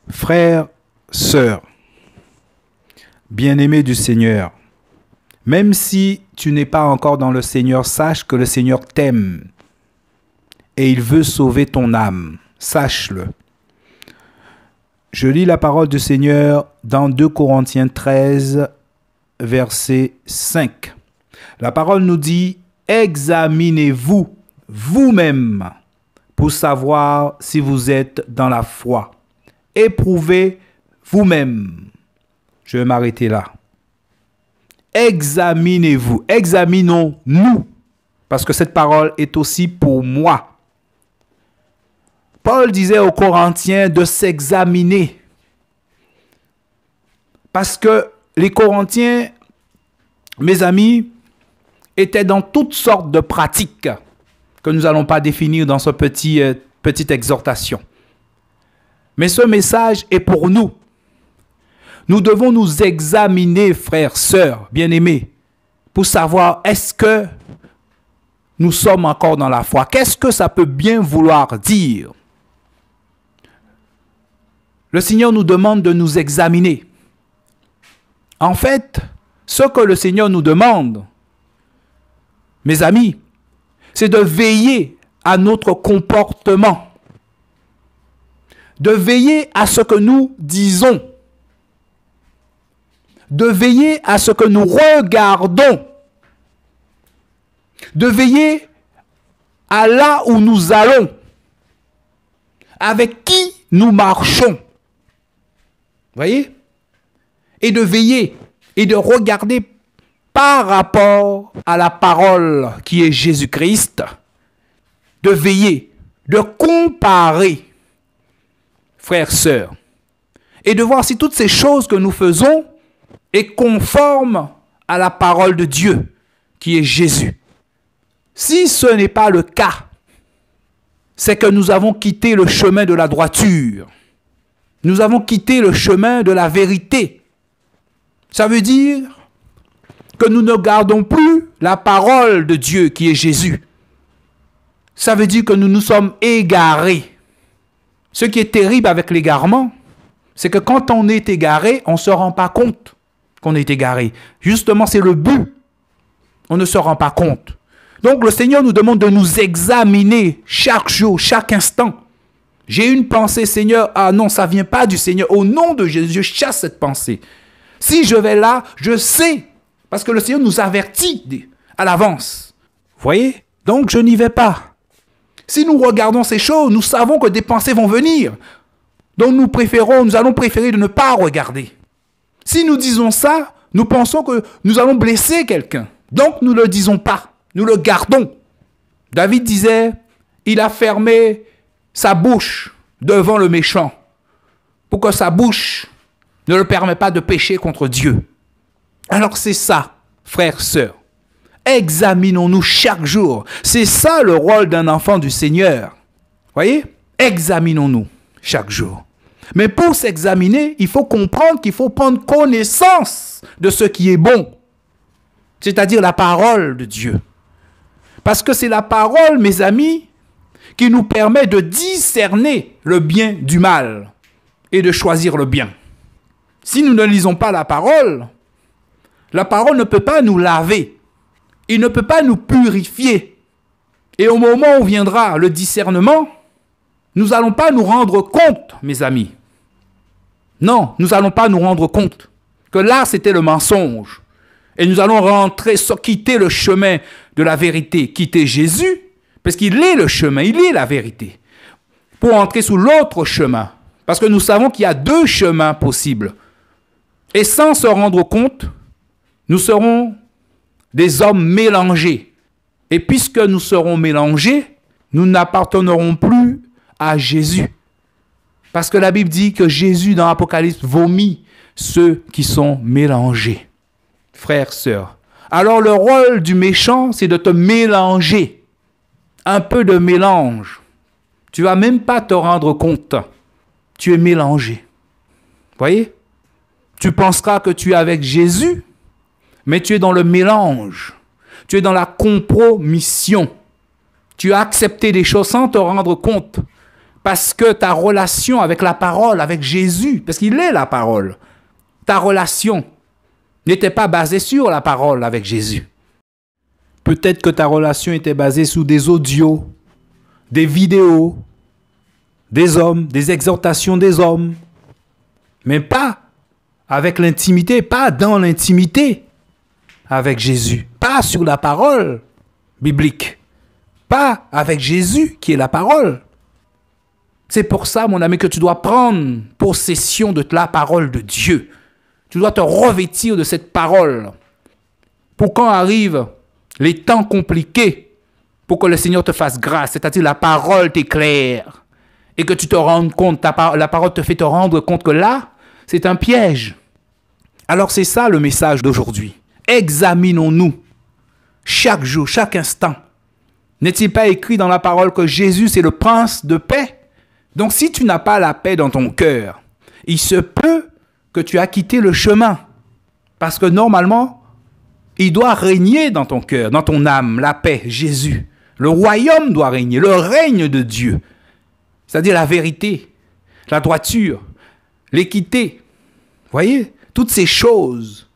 Frères, sœurs, bien-aimés du Seigneur, même si tu n'es pas encore dans le Seigneur, sache que le Seigneur t'aime et il veut sauver ton âme. Sache-le. Je lis la parole du Seigneur dans 2 Corinthiens 13, verset 5. La parole nous dit « Examinez-vous vous-même pour savoir si vous êtes dans la foi. Éprouvez vous-même. » Je vais m'arrêter là. Examinez-vous, examinons-nous, parce que cette parole est aussi pour moi. Paul disait aux Corinthiens de s'examiner, parce que les Corinthiens, mes amis, étaient dans toutes sortes de pratiques que nous n'allons pas définir dans ce petite exhortation. Mais ce message est pour nous. Nous devons nous examiner, frères, sœurs, bien-aimés, pour savoir est-ce que nous sommes encore dans la foi. Qu'est-ce que ça peut bien vouloir dire? Le Seigneur nous demande de nous examiner. En fait, ce que le Seigneur nous demande, mes amis, c'est de veiller à notre comportement, de veiller à ce que nous disons, de veiller à ce que nous regardons, de veiller à là où nous allons, avec qui nous marchons. Voyez? Et de veiller et de regarder par rapport à la parole qui est Jésus-Christ, de veiller, de comparer, frères, sœurs, et de voir si toutes ces choses que nous faisons est conforme à la parole de Dieu, qui est Jésus. Si ce n'est pas le cas, c'est que nous avons quitté le chemin de la droiture. Nous avons quitté le chemin de la vérité. Ça veut dire que nous ne gardons plus la parole de Dieu, qui est Jésus. Ça veut dire que nous nous sommes égarés. Ce qui est terrible avec l'égarement, c'est que quand on est égaré, on ne se rend pas compte qu'on est égaré. Justement, c'est le but. On ne se rend pas compte. Donc, le Seigneur nous demande de nous examiner chaque jour, chaque instant. J'ai une pensée, Seigneur. Ah non, ça ne vient pas du Seigneur. Au nom de Jésus, je chasse cette pensée. Si je vais là, je sais. Parce que le Seigneur nous avertit à l'avance. Vous voyez? Donc, je n'y vais pas. Si nous regardons ces choses, nous savons que des pensées vont venir. Donc, nous allons préférer de ne pas regarder. Si nous disons ça, nous pensons que nous allons blesser quelqu'un. Donc, nous ne le disons pas. Nous le gardons. David disait, il a fermé sa bouche devant le méchant pour que sa bouche ne le permet pas de pécher contre Dieu. Alors c'est ça, frères, sœurs. Examinons-nous chaque jour. C'est ça le rôle d'un enfant du Seigneur. Voyez? Examinons-nous chaque jour. Mais pour s'examiner, il faut comprendre qu'il faut prendre connaissance de ce qui est bon. C'est-à-dire la parole de Dieu. Parce que c'est la parole, mes amis, qui nous permet de discerner le bien du mal et de choisir le bien. Si nous ne lisons pas la parole ne peut pas nous laver. Il ne peut pas nous purifier. Et au moment où viendra le discernement, nous n'allons pas nous rendre compte, mes amis. Non, nous n'allons pas nous rendre compte que là, c'était le mensonge. Et nous allons quitter le chemin de la vérité, quitter Jésus, parce qu'il est le chemin, il est la vérité, pour entrer sous l'autre chemin. Parce que nous savons qu'il y a 2 chemins possibles. Et sans se rendre compte, nous serons des hommes mélangés. Et puisque nous serons mélangés, nous n'appartiendrons plus à Jésus. Parce que la Bible dit que Jésus, dans l'Apocalypse, vomit ceux qui sont mélangés. Frères, sœurs. Alors le rôle du méchant, c'est de te mélanger. Un peu de mélange. Tu ne vas même pas te rendre compte. Tu es mélangé. Voyez? Tu penseras que tu es avec Jésus, mais tu es dans le mélange. Tu es dans la compromission. Tu as accepté des choses sans te rendre compte. Parce que ta relation avec la parole, avec Jésus, parce qu'il est la parole, ta relation n'était pas basée sur la parole avec Jésus. Peut-être que ta relation était basée sur des audios, des vidéos, des hommes, des exhortations des hommes, mais pas avec l'intimité, pas dans l'intimité avec Jésus, pas sur la parole biblique, pas avec Jésus qui est la parole. C'est pour ça, mon ami, que tu dois prendre possession de la parole de Dieu. Tu dois te revêtir de cette parole pour quand arrivent les temps compliqués, pour que le Seigneur te fasse grâce, c'est-à-dire la parole t'éclaire et que tu te rendes compte, la parole te fait te rendre compte que là, c'est un piège. Alors c'est ça le message d'aujourd'hui. Examinons-nous chaque jour, chaque instant. N'est-il pas écrit dans la parole que Jésus c'est le prince de paix? Donc si tu n'as pas la paix dans ton cœur, il se peut que tu as quitté le chemin. Parce que normalement, il doit régner dans ton cœur, dans ton âme, la paix, Jésus. Le royaume doit régner, le règne de Dieu. C'est-à-dire la vérité, la droiture, l'équité. Voyez, toutes ces choses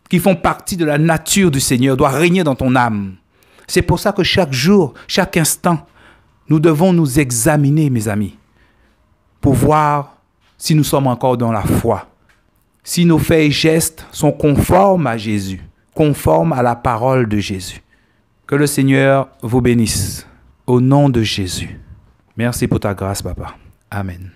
qui font partie de la nature du Seigneur doivent régner dans ton âme. C'est pour ça que chaque jour, chaque instant, nous devons nous examiner, mes amis, pour voir si nous sommes encore dans la foi, si nos faits et gestes sont conformes à Jésus, conformes à la parole de Jésus. Que le Seigneur vous bénisse, au nom de Jésus. Merci pour ta grâce, Papa. Amen.